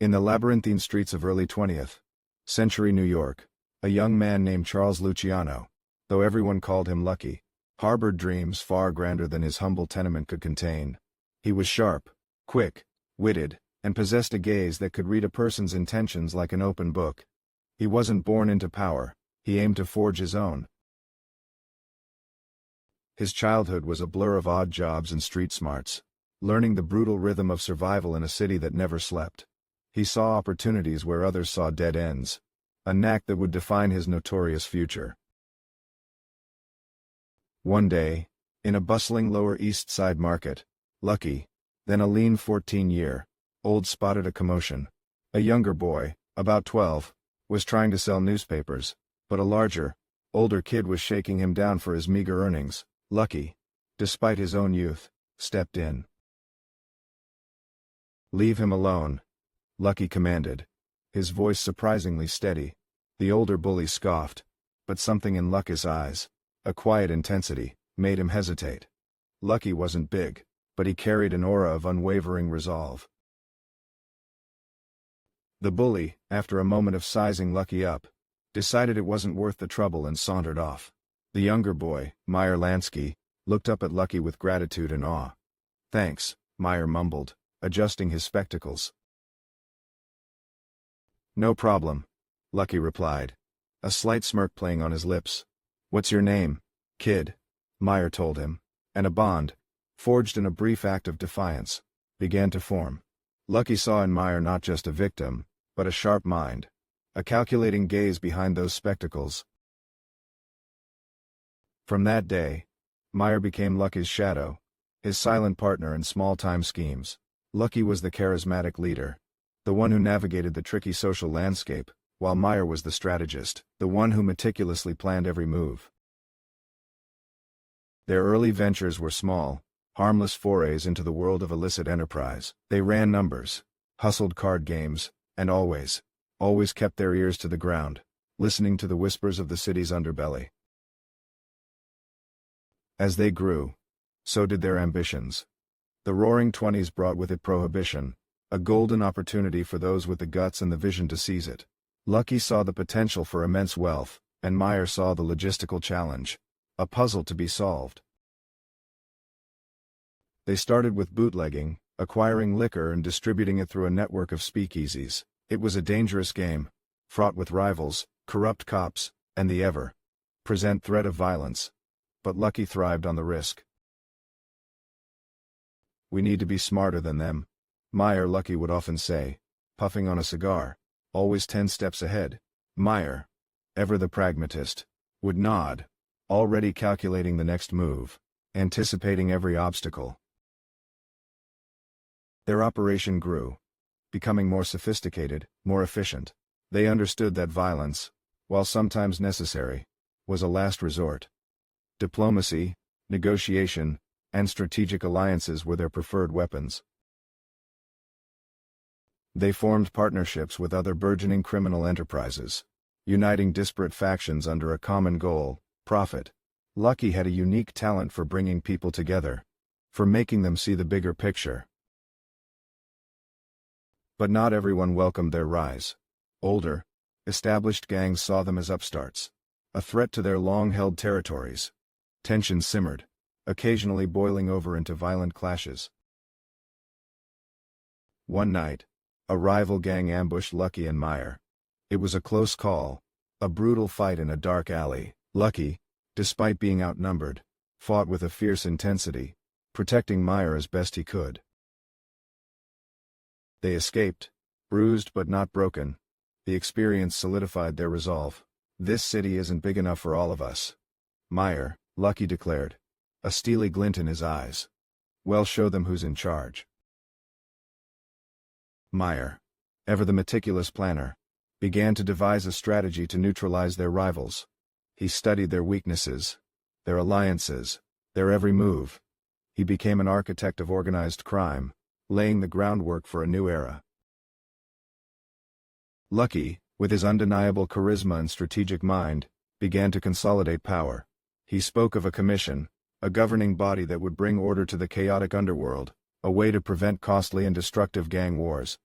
In the labyrinthine streets of early 20th century New York, a young man named Charles Luciano, though everyone called him Lucky, harbored dreams far grander than his humble tenement could contain. He was sharp, quick, witted, and possessed a gaze that could read a person's intentions like an open book. He wasn't born into power, he aimed to forge his own. His childhood was a blur of odd jobs and street smarts, learning the brutal rhythm of survival in a city that never slept. He saw opportunities where others saw dead ends, a knack that would define his notorious future. One day, in a bustling Lower East Side market, Lucky, then a lean 14-year-old, spotted a commotion. A younger boy, about 12, was trying to sell newspapers, but a larger, older kid was shaking him down for his meager earnings. Lucky, despite his own youth, stepped in. "Leave him alone," Lucky commanded, his voice surprisingly steady. The older bully scoffed, but something in Lucky's eyes, a quiet intensity, made him hesitate. Lucky wasn't big, but he carried an aura of unwavering resolve. The bully, after a moment of sizing Lucky up, decided it wasn't worth the trouble and sauntered off. The younger boy, Meyer Lansky, looked up at Lucky with gratitude and awe. "Thanks," Meyer mumbled, adjusting his spectacles. "No problem," Lucky replied, a slight smirk playing on his lips. "What's your name, kid?" Meyer told him, and a bond, forged in a brief act of defiance, began to form. Lucky saw in Meyer not just a victim, but a sharp mind, a calculating gaze behind those spectacles. From that day, Meyer became Lucky's shadow, his silent partner in small-time schemes. Lucky was the charismatic leader, the one who navigated the tricky social landscape, while Meyer was the strategist, the one who meticulously planned every move. Their early ventures were small, harmless forays into the world of illicit enterprise. They ran numbers, hustled card games, and always kept their ears to the ground, listening to the whispers of the city's underbelly. As they grew, so did their ambitions. The Roaring Twenties brought with it Prohibition, a golden opportunity for those with the guts and the vision to seize it. Lucky saw the potential for immense wealth, and Meyer saw the logistical challenge, a puzzle to be solved. They started with bootlegging, acquiring liquor and distributing it through a network of speakeasies. It was a dangerous game, fraught with rivals, corrupt cops, and the ever-present threat of violence. But Lucky thrived on the risk. "We need to be smarter than them," Meyer Lucky would often say, puffing on a cigar, always 10 steps ahead. Meyer, ever the pragmatist, would nod, already calculating the next move, anticipating every obstacle. Their operation grew, becoming more sophisticated, more efficient. They understood that violence, while sometimes necessary, was a last resort. Diplomacy, negotiation, and strategic alliances were their preferred weapons. They formed partnerships with other burgeoning criminal enterprises, uniting disparate factions under a common goal: profit. Lucky had a unique talent for bringing people together, for making them see the bigger picture. But not everyone welcomed their rise. Older, established gangs saw them as upstarts, a threat to their long-held territories. Tensions simmered, occasionally boiling over into violent clashes. One night, a rival gang ambushed Lucky and Meyer. It was a close call, a brutal fight in a dark alley. Lucky, despite being outnumbered, fought with a fierce intensity, protecting Meyer as best he could. They escaped, bruised but not broken. The experience solidified their resolve. "This city isn't big enough for all of us," Meyer, Lucky declared, a steely glint in his eyes. "Well, show them who's in charge." Meyer, ever the meticulous planner, began to devise a strategy to neutralize their rivals. He studied their weaknesses, their alliances, their every move. He became an architect of organized crime, laying the groundwork for a new era. Lucky, with his undeniable charisma and strategic mind, began to consolidate power. He spoke of a commission, a governing body that would bring order to the chaotic underworld, a way to prevent costly and destructive gang wars.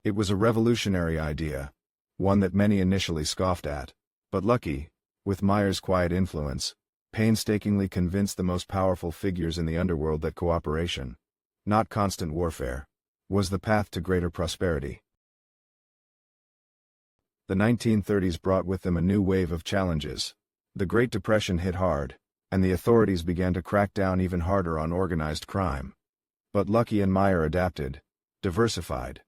It was a revolutionary idea, one that many initially scoffed at. But Lucky, with Meyer's quiet influence, painstakingly convinced the most powerful figures in the underworld that cooperation, not constant warfare, was the path to greater prosperity. The 1930s brought with them a new wave of challenges. The Great Depression hit hard, and the authorities began to crack down even harder on organized crime. But Lucky and Meyer adapted, diversified.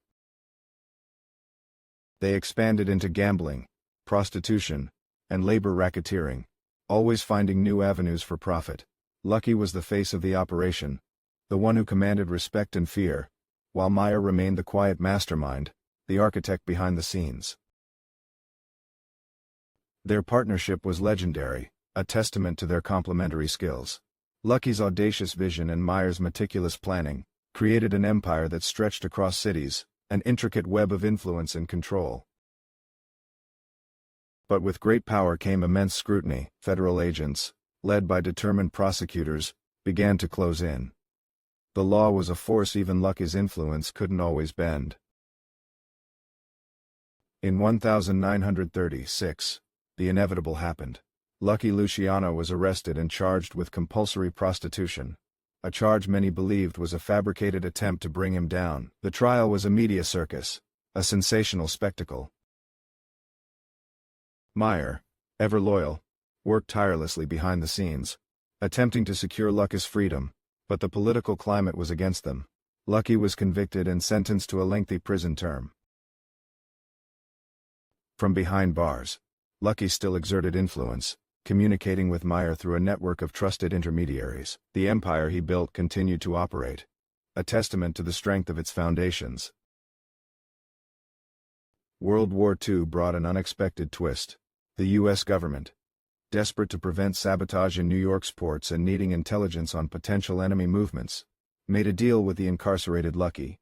They expanded into gambling, prostitution, and labor racketeering, always finding new avenues for profit. Lucky was the face of the operation, the one who commanded respect and fear, while Meyer remained the quiet mastermind, the architect behind the scenes. Their partnership was legendary, a testament to their complementary skills. Lucky's audacious vision and Meyer's meticulous planning created an empire that stretched across cities, an intricate web of influence and control. But with great power came immense scrutiny. Federal agents, led by determined prosecutors, began to close in. The law was a force even Lucky's influence couldn't always bend. In 1936, the inevitable happened. Lucky Luciano was arrested and charged with compulsory prostitution, a charge many believed was a fabricated attempt to bring him down. The trial was a media circus, a sensational spectacle. Meyer, ever loyal, worked tirelessly behind the scenes, attempting to secure Lucky's freedom, but the political climate was against them. Lucky was convicted and sentenced to a lengthy prison term. From behind bars, Lucky still exerted influence, communicating with Meyer through a network of trusted intermediaries. The empire he built continued to operate, a testament to the strength of its foundations. World War II brought an unexpected twist. The U.S. government, desperate to prevent sabotage in New York's ports and needing intelligence on potential enemy movements, made a deal with the incarcerated Lucky.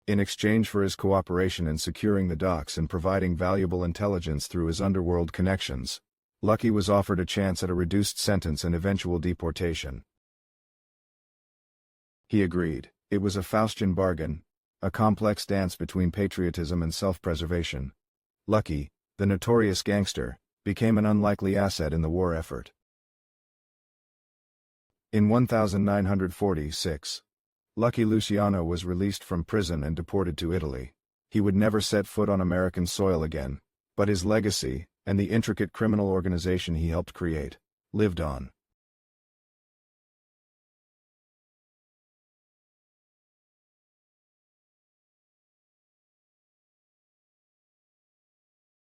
In exchange for his cooperation in securing the docks and providing valuable intelligence through his underworld connections, Lucky was offered a chance at a reduced sentence and eventual deportation. He agreed. It was a Faustian bargain, a complex dance between patriotism and self-preservation. Lucky, the notorious gangster, became an unlikely asset in the war effort. In 1946, Lucky Luciano was released from prison and deported to Italy. He would never set foot on American soil again, but his legacy, and the intricate criminal organization he helped create, lived on.